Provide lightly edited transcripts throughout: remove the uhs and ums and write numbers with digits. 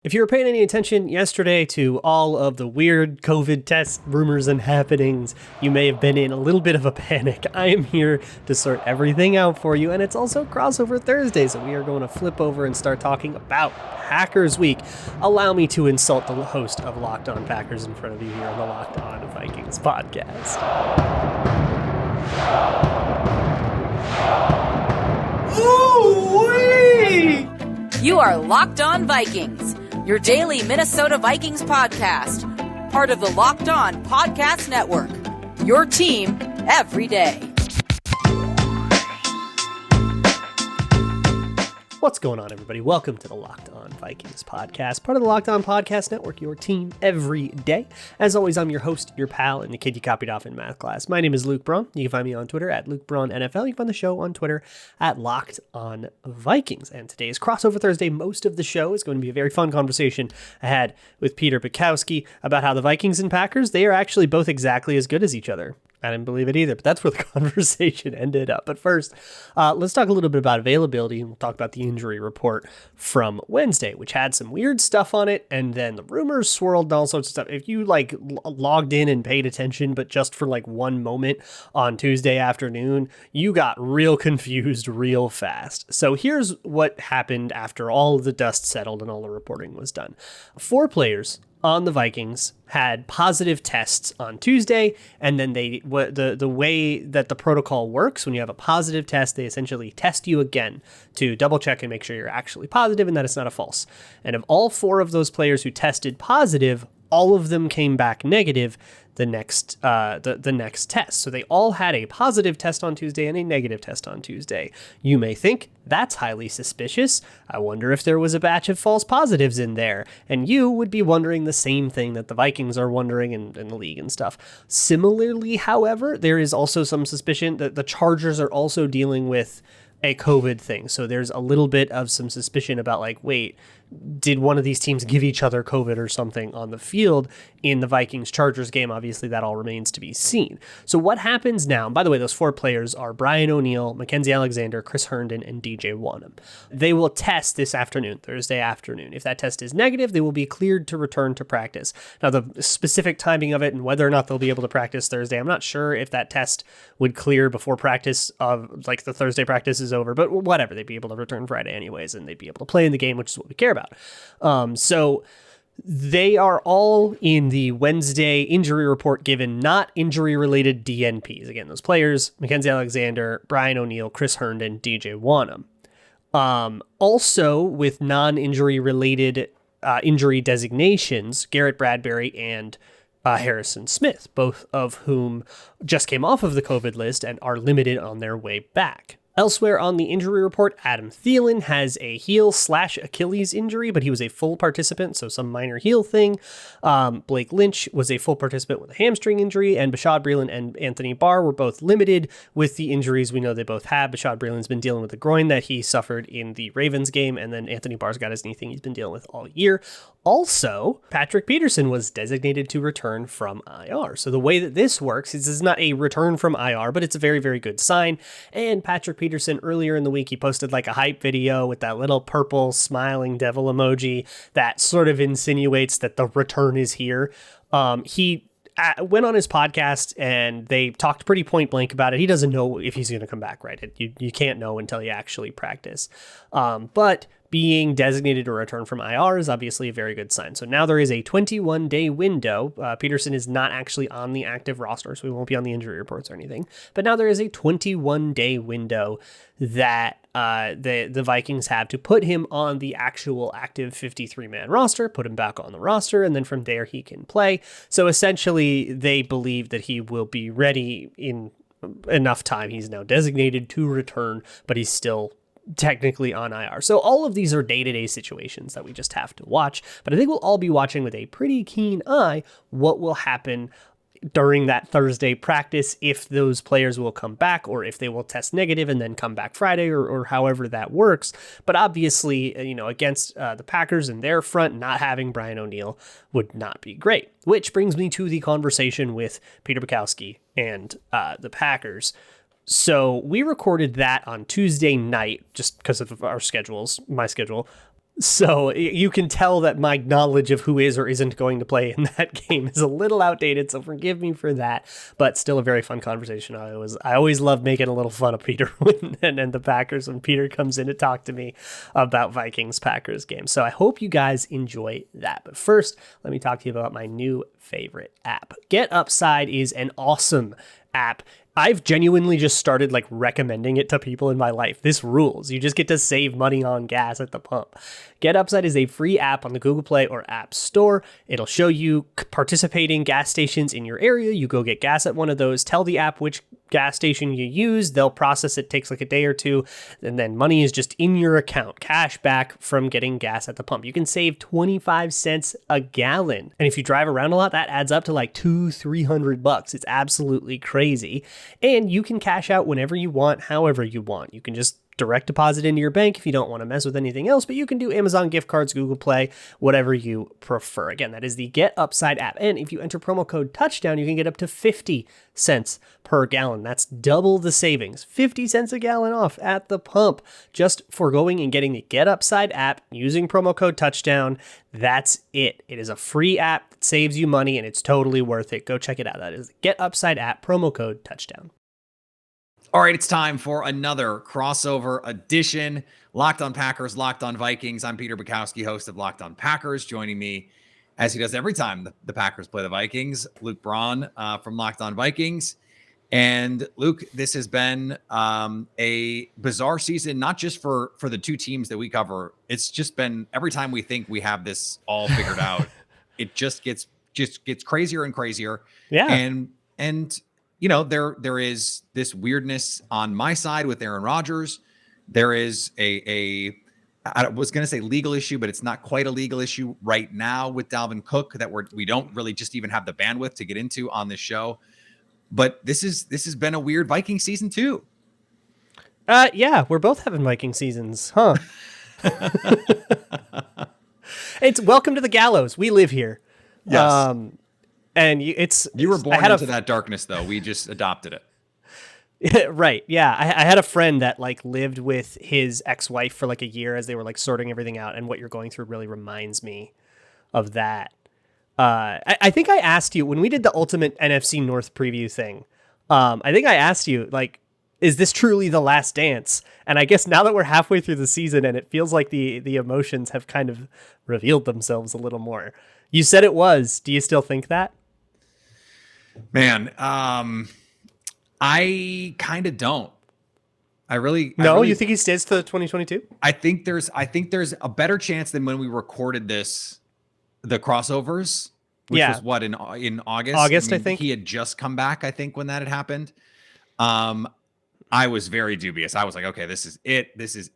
If you were paying any attention yesterday to all of the weird COVID test rumors and happenings, you may have been in a little bit of a panic. I am here to sort everything out for you, and it's also Crossover Thursday, so we are going to flip over and start talking about Packers Week. Allow me to insult the host of Locked On Packers in front of you here on the Locked On Vikings podcast. Ooh-wee! You are Locked On Vikings, your daily Minnesota Vikings podcast, part of the Locked On Podcast Network, your team every day. What's going on, everybody? Welcome to the Locked On Vikings podcast, part of the Locked On Podcast Network, your team every day. As always, I'm your host, your pal, and the kid you copied off in math class. My name is Luke Braun. You can find me on Twitter at LukeBraunNFL. You can find the show on Twitter at Locked On Vikings. And today is Crossover Thursday. Most of the show is going to be a very fun conversation I had with Peter Bukowski about how the Vikings and Packers, they are actually both exactly as good as each other. I didn't believe it either, but that's where the conversation ended up. But first, let's talk a little bit about availability, and we'll talk about the injury report from Wednesday, which had some weird stuff on it, and then the rumors swirled and all sorts of stuff. If you logged in and paid attention, but just for one moment on Tuesday afternoon, you got real confused real fast. So here's what happened after all of the dust settled and all the reporting was done. 4 players on the Vikings had positive tests on Tuesday, and then the way that the protocol works, when you have a positive test, they essentially test you again to double check and make sure you're actually positive and that it's not a false. And of all 4 of those players who tested positive, all of them came back negative the next test. So they all had a positive test on Tuesday and a negative test on Tuesday. You may think that's highly suspicious. I wonder if there was a batch of false positives in there. And you would be wondering the same thing that the Vikings are wondering in the league and stuff. Similarly, however, there is also some suspicion that the Chargers are also dealing with a COVID thing. So there's a little bit of some suspicion about wait, did one of these teams give each other COVID or something on the field in the Vikings-Chargers game? Obviously, that all remains to be seen. So what happens now? And by the way, those 4 players are Brian O'Neill, Mackenzie Alexander, Chris Herndon, and DJ Wonnum. They will test this afternoon, Thursday afternoon. If that test is negative, they will be cleared to return to practice. Now, the specific timing of it and whether or not they'll be able to practice Thursday, I'm not sure if that test would clear before practice of the Thursday practice is over, but whatever, they'd be able to return Friday anyways, and they'd be able to play in the game, which is what we care about. So they are all in the Wednesday injury report given, not injury-related DNPs. Again, those players, Mackenzie Alexander, Brian O'Neill, Chris Herndon, DJ Wonnum. Also, with non-injury-related injury designations, Garrett Bradbury and Harrison Smith, both of whom just came off of the COVID list and are limited on their way back. Elsewhere on the injury report, Adam Thielen has a heel/Achilles injury, but he was a full participant, so some minor heel thing. Blake Lynch was a full participant with a hamstring injury, and Bashaud Breeland and Anthony Barr were both limited with the injuries we know they both have. Bashaud Breeland's been dealing with the groin that he suffered in the Ravens game, and then Anthony Barr's got his knee thing he's been dealing with all year. Also, Patrick Peterson was designated to return from IR. So the way that this works is it's not a return from IR, but it's a very, very good sign. And Patrick Peterson, earlier in the week, he posted a hype video with that little purple smiling devil emoji that sort of insinuates that the return is here. He went on his podcast and they talked pretty point blank about it. He doesn't know if he's going to come back, right? You can't know until you actually practice. But being designated to return from IR is obviously a very good sign. So now there is a 21-day window. Peterson is not actually on the active roster, so he won't be on the injury reports or anything. But now there is a 21-day window that the Vikings have to put him on the actual active 53-man roster, put him back on the roster, and then from there he can play. So essentially, they believe that he will be ready in enough time. He's now designated to return, but he's still technically on IR. So all of these are day-to-day situations that we just have to watch, but I think we'll all be watching with a pretty keen eye what will happen during that Thursday practice, if those players will come back or if they will test negative and then come back Friday or however that works. But obviously, against the Packers and their front, not having Brian O'Neill would not be great, which brings me to the conversation with Peter Bukowski and the Packers. So we recorded that on Tuesday night, just because of our schedules, my schedule. So you can tell that my knowledge of who is or isn't going to play in that game is a little outdated, so forgive me for that, but still a very fun conversation. I always love making a little fun of Peter and the Packers when Peter comes in to talk to me about Vikings-Packers games. So I hope you guys enjoy that. But first, let me talk to you about my new favorite app. Get Upside is an awesome app. I've genuinely just started like recommending it to people in my life. This rules. You just get to save money on gas at the pump. Get Upside is a free app on the Google Play or App Store. It'll show you participating gas stations in your area. You go get gas at one of those, tell the app which gas station you use. They'll process it, takes like a day or two, and then money is just in your account, cash back from getting gas at the pump. You can save 25 cents a gallon. And if you drive around a lot, that adds up to like $200-300. It's absolutely crazy. And you can cash out whenever you want, however you want. You can just direct deposit into your bank if you don't want to mess with anything else, but you can do Amazon gift cards, Google Play, whatever you prefer. Again, that is the Get Upside app. And if you enter promo code touchdown, you can get up to 50 cents per gallon. That's double the savings. 50 cents a gallon off at the pump just for going and getting the Get Upside app using promo code touchdown. That's it. It is a free app that saves you money and it's totally worth it. Go check it out. That is the Get Upside app, promo code touchdown. All right, it's time for another crossover edition. Locked on Packers, Locked on Vikings. I'm Peter Bukowski, host of Locked on Packers. Joining me, as he does every time the Packers play the Vikings, Luke Braun from Locked on Vikings. And Luke, this has been a bizarre season, not just for the two teams that we cover. It's just been every time we think we have this all figured out, it just gets crazier and crazier. Yeah. And you know, there is this weirdness on my side with Aaron Rodgers. There is I was going to say legal issue, but it's not quite a legal issue right now with Dalvin Cook that we don't really just even have the bandwidth to get into on this show. But this has been a weird Viking season too. Yeah, we're both having Viking seasons, huh? It's welcome to the gallows. We live here. Yes. And you were born into that darkness, though. We just adopted it. Right. Yeah. I had a friend that like lived with his ex-wife for like a year as they were like sorting everything out. And what you're going through really reminds me of that. I think I asked you when we did the ultimate NFC North preview thing. I think I asked you like, is this truly the last dance? And I guess now that we're halfway through the season and it feels like the emotions have kind of revealed themselves a little more. You said it was. Do you still think that? Man, I kind of don't. You think he stays to 2022? I think there's a better chance than when we recorded the crossovers, which was what in August. I think he had just come back. I think when that had happened, I was very dubious. I was like, okay, this is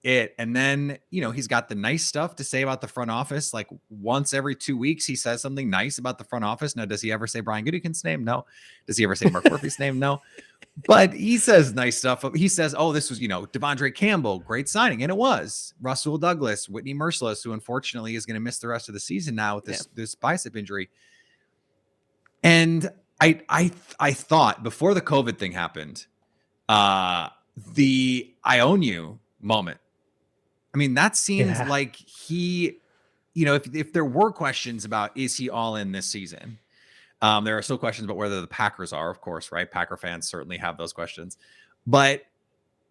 it. And then, you know, he's got the nice stuff to say about the front office. Like once every 2 weeks, he says something nice about the front office. Now, does he ever say Brian Gutekunst's name? No. Does he ever say Mark Murphy's name? No. But he says nice stuff. He says, oh, this was, Devondre Campbell, great signing. And it was. Russell Douglas, Whitney Merciless, who unfortunately is going to miss the rest of the season now with this bicep injury. And I thought before the COVID thing happened, the I own you moment. I mean, that seems like he, if there were questions about, is he all in this season? There are still questions about whether the Packers are, of course, right? Packer fans certainly have those questions, but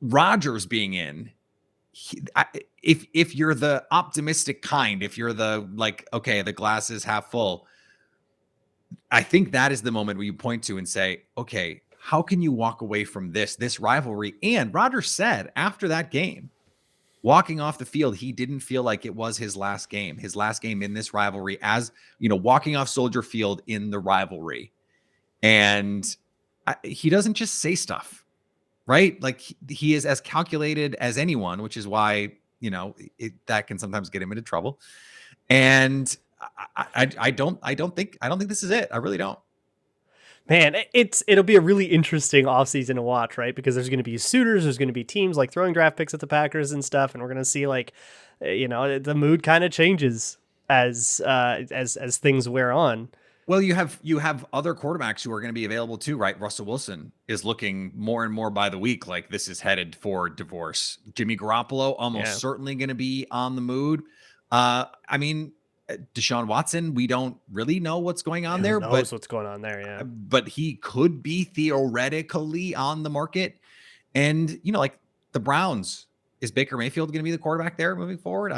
Rodgers being in, if you're the optimistic kind, if you're the like, okay, the glass is half full, I think that is the moment where you point to and say, okay, how can you walk away from this rivalry? And Rodgers said after that game, walking off the field, he didn't feel like it was his last game in this rivalry, as walking off Soldier Field in the rivalry. And he doesn't just say stuff, right? Like he is as calculated as anyone, which is why, that can sometimes get him into trouble. And I don't think this is it. I really don't. Man, it'll be a really interesting offseason to watch, right? Because there's going to be suitors, there's going to be teams like throwing draft picks at the Packers and stuff, and we're going to see like, the mood kind of changes as things wear on. Well, you have other quarterbacks who are going to be available too, right? Russell Wilson is looking more and more by the week like this is headed for divorce. Jimmy Garoppolo almost certainly going to be on the mood. I mean, Deshaun Watson, we don't really know what's going on there, Who knows what's going on there? Yeah. But he could be theoretically on the market. And, like the Browns, is Baker Mayfield going to be the quarterback there moving forward?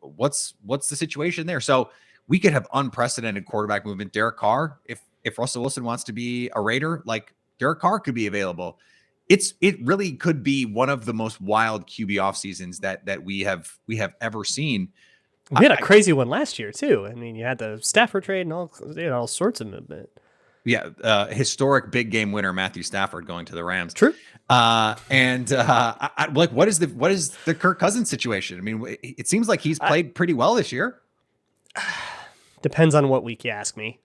What's the situation there? So we could have unprecedented quarterback movement. Derek Carr, if Russell Wilson wants to be a Raider, like Derek Carr could be available. It really could be one of the most wild QB off seasons that we have ever seen. We had a crazy one last year too. I mean, you had the Stafford trade and all sorts of movement. Yeah, historic big game winner Matthew Stafford going to the Rams. True. Like, what is the Kirk Cousins situation? I mean, it seems like he's played pretty well this year. Depends on what week you ask me.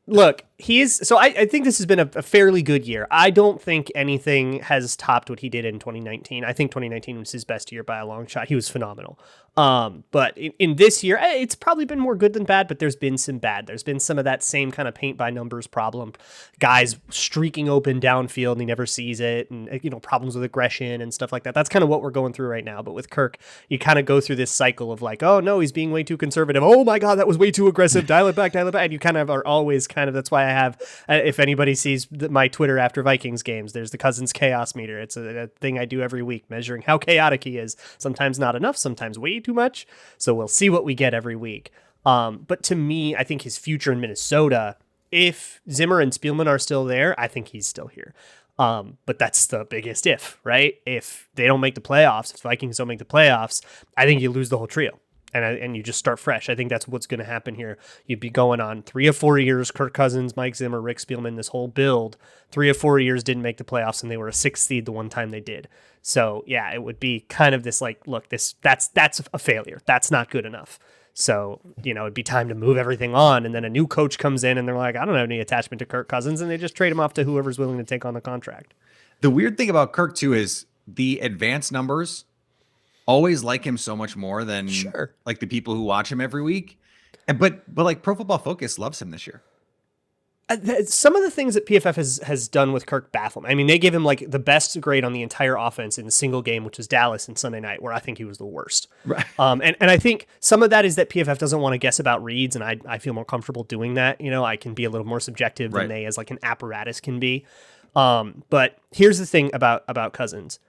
Look, I think this has been a fairly good year. I don't think anything has topped what he did in 2019. I think 2019 was his best year by a long shot. He was phenomenal. But in this year, it's probably been more good than bad, but there's been some bad. There's been some of that same kind of paint by numbers problem. Guys streaking open downfield and he never sees it, and problems with aggression and stuff like that. That's kind of what we're going through right now. But with Kirk, you kind of go through this cycle of like, oh no, he's being way too conservative. Oh my God, that was way too aggressive. Dial it back. And you kind of are always that's why I have, if anybody sees my Twitter after Vikings games, there's the Cousins chaos meter. It's a thing I do every week, measuring how chaotic he is. Sometimes not enough, sometimes way too much. So we'll see what we get every week. But to me, I think his future in Minnesota, if Zimmer and Spielman are still there, I think he's still here. But that's the biggest if, right? If they don't make the playoffs, if the Vikings don't make the playoffs, I think you lose the whole trio. And you just start fresh. I think that's what's going to happen here. You'd be going on 3 or 4 years, Kirk Cousins, Mike Zimmer, Rick Spielman, this whole build. 3 or 4 years didn't make the playoffs, and they were a 6th seed the one time they did. So, yeah, it would be kind of this like, look, that's a failure. That's not good enough. So, it'd be time to move everything on. And then a new coach comes in, and they're like, I don't have any attachment to Kirk Cousins, and they just trade him off to whoever's willing to take on the contract. The weird thing about Kirk, too, is the advanced numbers always like him so much more than like the people who watch him every week. But like Pro Football Focus loves him this year. Some of the things that PFF has done with Kirk baffle me. I mean, they gave him like the best grade on the entire offense in the single game, which was Dallas and Sunday night, where I think he was the worst. Right. And I think some of that is that PFF doesn't want to guess about reads, and I feel more comfortable doing that. I can be a little more subjective than they as like an apparatus can be. But here's the thing about Cousins.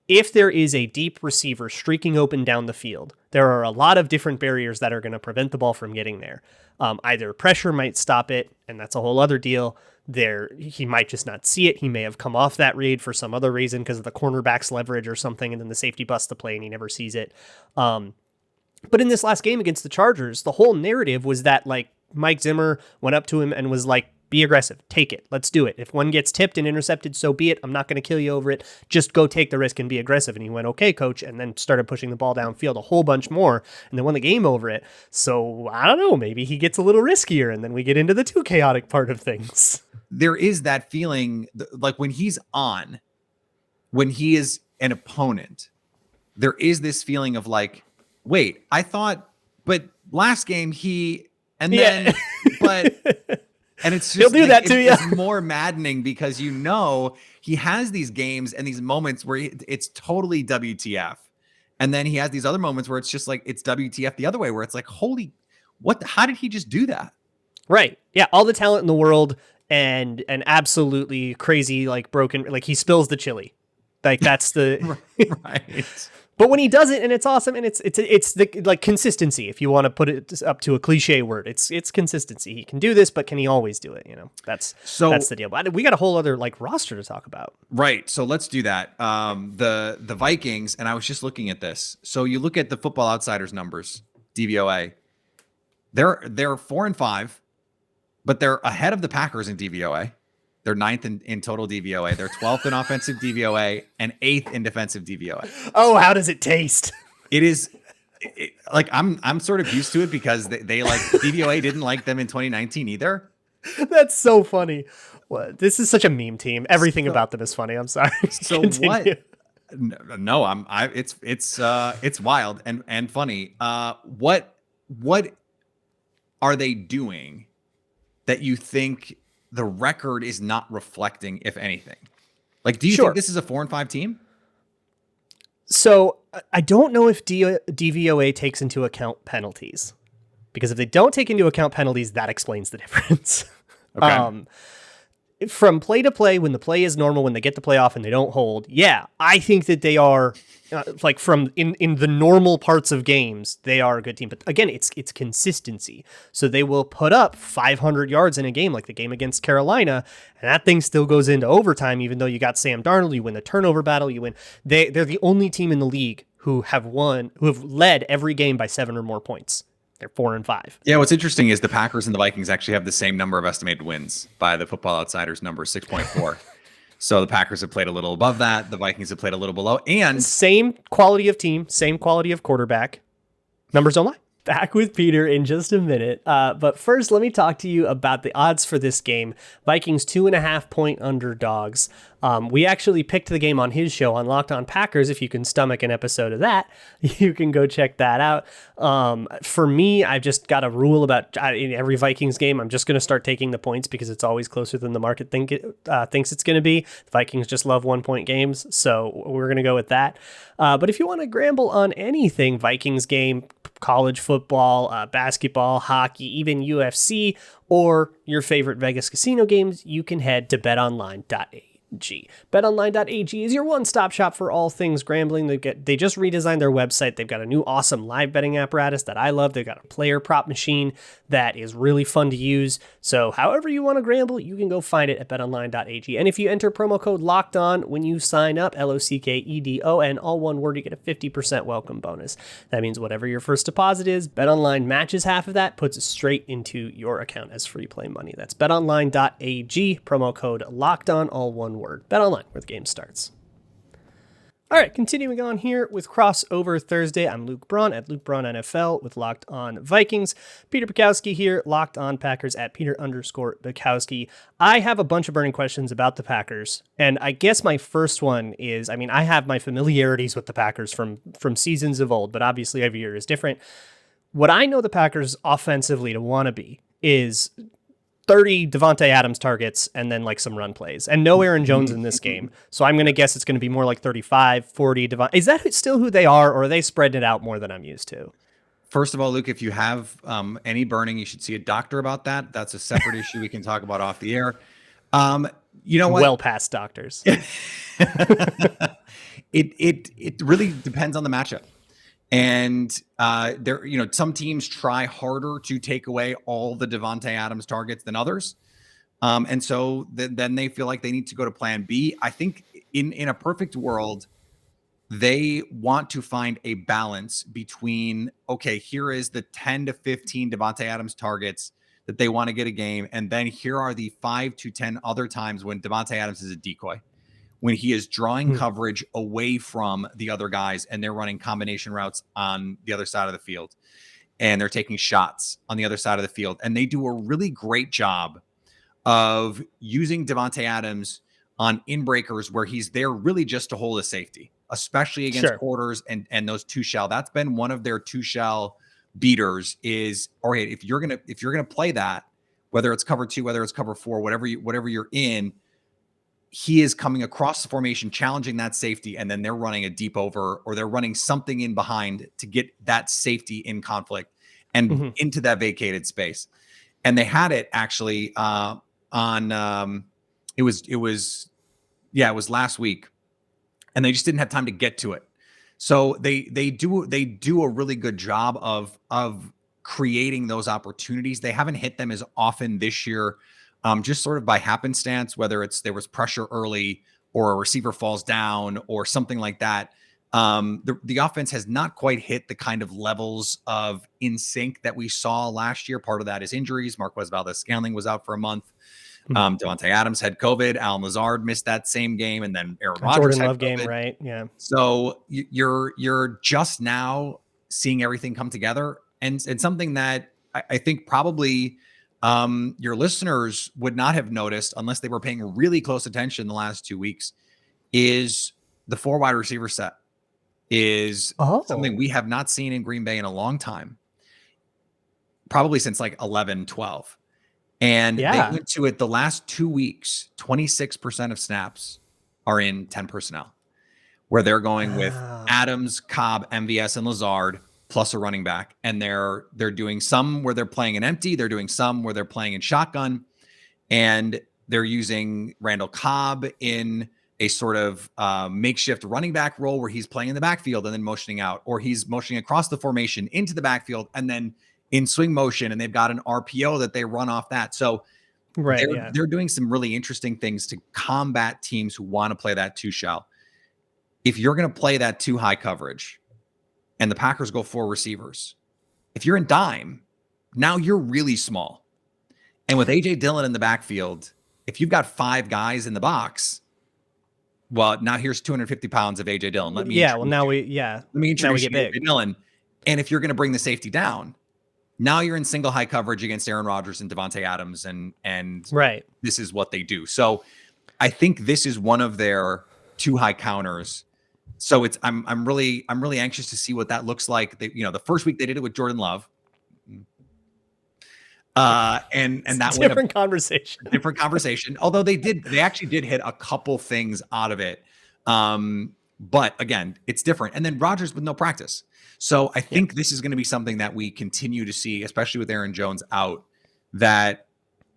If there is a deep receiver streaking open down the field, there are a lot of different barriers that are going to prevent the ball from getting there. Either pressure might stop it, and that's a whole other deal. He might just not see it. He may have come off that read for some other reason because of the cornerback's leverage or something, and then the safety busts the play and he never sees it. But in this last game against the Chargers, the whole narrative was that like Mike Zimmer went up to him and was like, be aggressive. Take it. Let's do it. If one gets tipped and intercepted, so be it. I'm not going to kill you over it. Just go take the risk and be aggressive. And he went, okay, coach, and then started pushing the ball downfield a whole bunch more and then won the game over it. So I don't know. Maybe he gets a little riskier and then we get into the too chaotic part of things. There is that feeling like when he is an opponent, there is this feeling of like, wait, I thought, but last game and it's just he'll do that to you. It's more maddening because he has these games and these moments where it's totally WTF, and then he has these other moments where it's just like it's WTF the other way, where it's like, holy, what? How did he just do that? Right? Yeah, all the talent in the world and absolutely crazy, like broken, like he spills the chili, like that's the right. But when he does it, and it's awesome, and it's the like consistency. If you want to put it up to a cliche word, it's consistency. He can do this, but can he always do it? That's the deal. But we got a whole other like roster to talk about. Right. So let's do that. The Vikings, and I was just looking at this. So you look at the Football Outsiders numbers, DVOA. They're 4-5, but they're ahead of the Packers in DVOA. They're 9th in total DVOA. They're 12th in offensive DVOA and 8th in defensive DVOA. Oh, how does it taste? It is like I'm sort of used to it because they like DVOA didn't like them in 2019 either. That's so funny. Well, this is such a meme team. Everything about them is funny. I'm sorry. So Continue. what? No, it's wild and funny. What are they doing that you think the record is not reflecting, if anything? Like, do you think this is a 4-5 team? So I don't know if DVOA takes into account penalties, because if they don't take into account penalties, that explains the difference. Okay. From play to play, when the play is normal, when they get the play off and they don't hold, yeah, I think that they are like from in the normal parts of games, they are a good team. But again, it's consistency. So they will put up 500 yards in a game, like the game against Carolina, and that thing still goes into overtime, even though you got Sam Darnold, you win the turnover battle, you win. They're the only team in the league who have led every game by 7 or more points. They're 4-5. Yeah, what's interesting is the Packers and the Vikings actually have the same number of estimated wins by the Football Outsiders number, 6.4. So the Packers have played a little above that. The Vikings have played a little below. And same quality of team, same quality of quarterback. Numbers don't lie. Back with Peter in just a minute. But first, let me talk to you about the odds for this game. Vikings 2.5-point underdogs. We actually picked the game on his show on Locked On Packers. If you can stomach an episode of that, you can go check that out. For me, I've just got a rule about in every Vikings game, I'm just going to start taking the points because it's always closer than the market thinks it's going to be. The Vikings just love 1-point games, so we're going to go with that. But if you want to gamble on anything, Vikings game, college football, basketball, hockey, even UFC, or your favorite Vegas casino games, you can head to betonline.ag. BetOnline.ag is your one-stop shop for all things gambling. They just redesigned their website. They've got a new awesome live betting apparatus that I love. They've got a player prop machine that is really fun to use. So however you want to gamble, you can go find it at betonline.ag. And if you enter promo code LOCKEDON when you sign up, LOCKEDON, all one word, you get a 50% welcome bonus. That means whatever your first deposit is, BetOnline matches half of that, puts it straight into your account as free play money. That's betonline.ag, promo code LOCKEDON, all one word. Bet online, where the game starts. All right, continuing on here with Crossover Thursday. I'm Luke Braun at Luke Braun NFL with Locked On Vikings. Peter Bukowski here, Locked On Packers at Peter_Bukowski. I have a bunch of burning questions about the Packers, and I guess my first one is, I have my familiarities with the Packers from seasons of old, but obviously every year is different. What I know the Packers offensively to want to be is 30 Devontae Adams targets and then like some run plays, and no Aaron Jones in this game. So I'm going to guess it's going to be more like 35, 40. Is that still who they are, or are they spreading it out more than I'm used to? First of all, Luke, if you have any burning, you should see a doctor about that. That's a separate issue we can talk about off the air. You know what? Well past doctors. It really depends on the matchup. And some teams try harder to take away all the Devontae Adams targets than others. And so then they feel like they need to go to plan B. I think in a perfect world, they want to find a balance between, okay, here is the 10 to 15 Devontae Adams targets that they want to get a game. And then here are the 5 to 10 other times when Devontae Adams is a decoy, when he is drawing coverage away from the other guys and they're running combination routes on the other side of the field and they're taking shots on the other side of the field. And they do a really great job of using Devontae Adams on inbreakers where he's there really just to hold a safety, especially against quarters and those two shell. That's been one of their two shell beaters is, all right, if you're going to play that, whether it's cover 2, whether it's cover 4, whatever you're in, he is coming across the formation, challenging that safety, and then they're running a deep over, or they're running something in behind to get that safety in conflict and into that vacated space. And they had it actually it was last week, and they just didn't have time to get to it. So they do a really good job of creating those opportunities. They haven't hit them as often this year. Just sort of by happenstance, whether there was pressure early or a receiver falls down or something like that. The offense has not quite hit the kind of levels of in sync that we saw last year. Part of that is injuries. Marquez Valdez-Scantling was out for a month. Devontae Adams had COVID. Alan Lazard missed that same game, and then Aaron Rodgers Jordan had Love COVID. Game, right? Yeah. So you're just now seeing everything come together, and something that I think probably your listeners would not have noticed unless they were paying really close attention the last 2 weeks is the 4 wide receiver set is something we have not seen in Green Bay in a long time, probably since like 11, 12. And they went to it the last 2 weeks, 26% of snaps are in 10 personnel, where they're going with Oh. Adams, Cobb, MVS, and Lazard plus a running back. And they're doing some where they're playing an empty. They're doing some where they're playing in shotgun. And they're using Randall Cobb in a sort of makeshift running back role where he's playing in the backfield and then motioning out, or he's motioning across the formation into the backfield and then in swing motion, and they've got an RPO that they run off that. So they're doing some really interesting things to combat teams who want to play that two shell. If you're going to play that too high coverage and the Packers go 4 receivers, if you're in dime, now you're really small. And with AJ Dillon in the backfield, if you've got 5 guys in the box, well, now here's 250 pounds of AJ Dillon. Let me introduce you to AJ Dillon. And if you're going to bring the safety down, now you're in single high coverage against Aaron Rodgers and Devontae Adams, and this is what they do. So I think this is one of their too high counters. So I'm really anxious to see what that looks like. The first week they did it with Jordan Love. And that different conversation. Although they actually did hit a couple things out of it. But again, it's different. And then Rodgers with no practice. So I think this is going to be something that we continue to see, especially with Aaron Jones out, that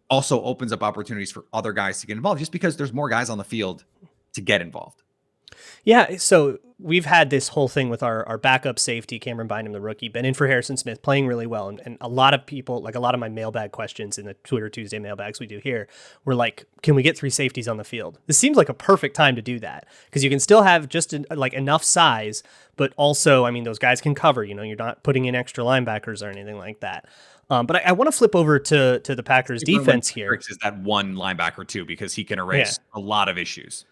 also opens up opportunities for other guys to get involved just because there's more guys on the field to get involved. Yeah, so we've had this whole thing with our backup safety, Cameron Bynum, the rookie, been in for Harrison Smith, playing really well. And a lot of people, like a lot of my mailbag questions in the Twitter Tuesday mailbags we do here, were like, can we get 3 safeties on the field? This seems like a perfect time to do that because you can still have just enough size, but also, I mean, those guys can cover, you're not putting in extra linebackers or anything like that. But I want to flip over to the Packers defense here. Is that one linebacker too, because he can erase a lot of issues.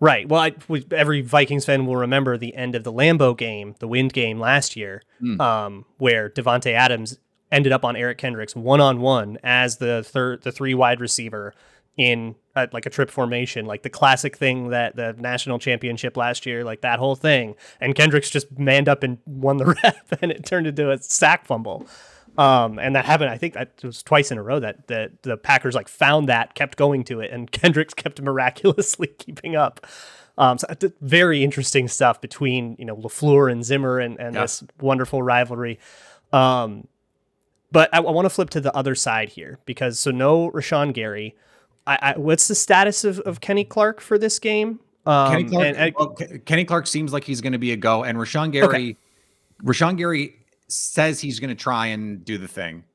Right. Well, every Vikings fan will remember the end of the Lambeau game, the wind game last year, where Devontae Adams ended up on Eric Kendricks one-on-one as the 3 wide receiver in a trip formation, like the classic thing that the national championship last year, like that whole thing. And Kendricks just manned up and won the rep, and it turned into a sack fumble. And that happened, I think that was twice in a row that the Packers found that, kept going to it, and Kendricks kept miraculously keeping up. So very interesting stuff between, LaFleur and Zimmer and this wonderful rivalry. But I want to flip to the other side here because no Rashawn Gary. What's the status of Kenny Clark for this game? Kenny Clark seems like he's going to be a go, and Rashawn Gary says he's going to try and do the thing,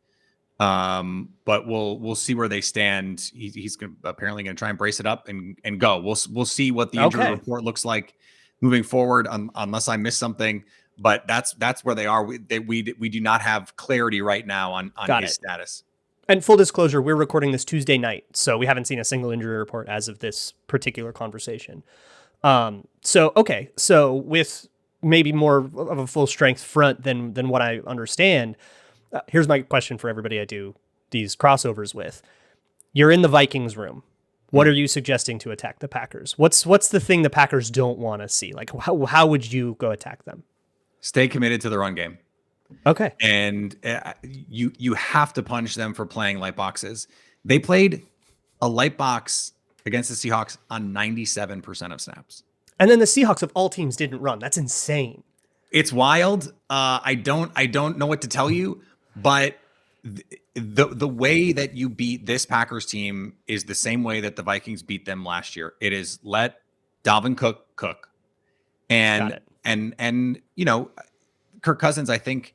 but we'll see where they stand. He's apparently going to try and brace it up and go. We'll see what the injury report looks like moving forward, unless I miss something. But that's where they are. We do not have clarity right now on his status. And full disclosure, we're recording this Tuesday night, so we haven't seen a single injury report as of this particular conversation. So with maybe more of a full strength front than what I understand. Here's my question for everybody I do these crossovers with. You're in the Vikings room. What are you suggesting to attack the Packers? What's the thing the Packers don't want to see? Like how would you go attack them? Stay committed to the run game. Okay. And you have to punish them for playing light boxes. They played a light box against the Seahawks on 97% of snaps. And then the Seahawks of all teams didn't run. That's insane. It's wild. I don't know what to tell you, but the way that you beat this Packers team is the same way that the Vikings beat them last year. It is let Dalvin cook. And Kirk Cousins, I think,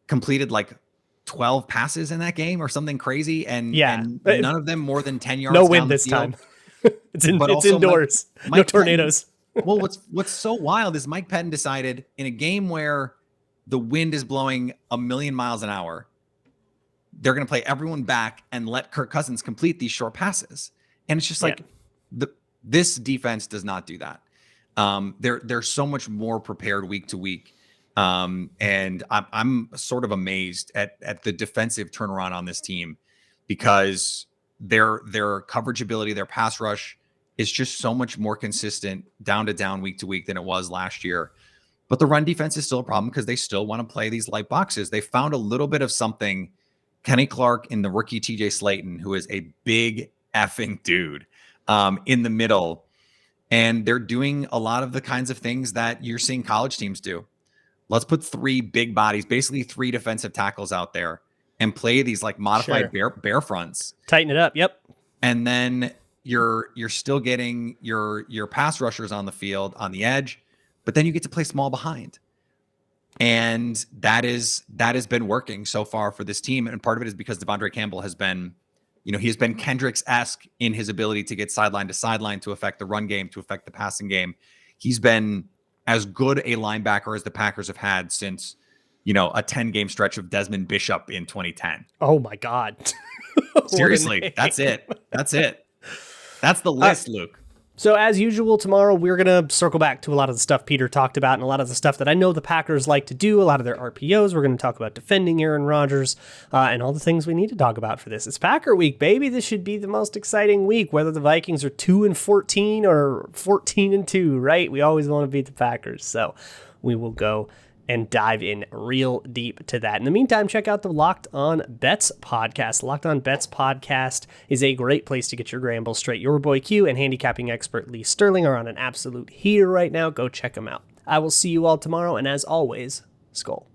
completed 12 passes in that game or something crazy, and none of them more than 10 yards. No wind this time. It's indoors. No tornadoes. Well, what's so wild is Mike Pettin decided in a game where the wind is blowing a million miles an hour, they're going to play everyone back and let Kirk Cousins complete these short passes. And it's just this defense does not do that. They're so much more prepared week to week. And I'm sort of amazed at the defensive turnaround on this team because their coverage ability, their pass rush is just so much more consistent down to down week to week than it was last year. But the run defense is still a problem because they still want to play these light boxes. They found a little bit of something. Kenny Clark and the rookie TJ Slayton, who is a big effing dude in the middle. And they're doing a lot of the kinds of things that you're seeing college teams do. Let's put 3 big bodies, basically 3 defensive tackles out there, and play these like modified bear fronts. Tighten it up. Yep. And then you're still getting your pass rushers on the field on the edge, but then you get to play small behind. And that has been working so far for this team. And part of it is because Devondre Campbell has been, he's been Kendricks-esque in his ability to get sideline to sideline to affect the run game, to affect the passing game. He's been as good a linebacker as the Packers have had since, a 10-game stretch of Desmond Bishop in 2010. Oh my God. Seriously, that's it. That's the list, Luke. So as usual, tomorrow we're going to circle back to a lot of the stuff Peter talked about and a lot of the stuff that I know the Packers like to do, a lot of their RPOs. We're going to talk about defending Aaron Rodgers and all the things we need to talk about for this. It's Packer week, baby. This should be the most exciting week, whether the Vikings are 2-14 or 14-2, right? We always want to beat the Packers. So we will go and dive in real deep to that. In the meantime, check out the Locked On Bets podcast. Locked On Bets podcast is a great place to get your gambles straight. Your boy Q and handicapping expert Lee Sterling are on an absolute heater right now. Go check them out. I will see you all tomorrow, and as always, Skol.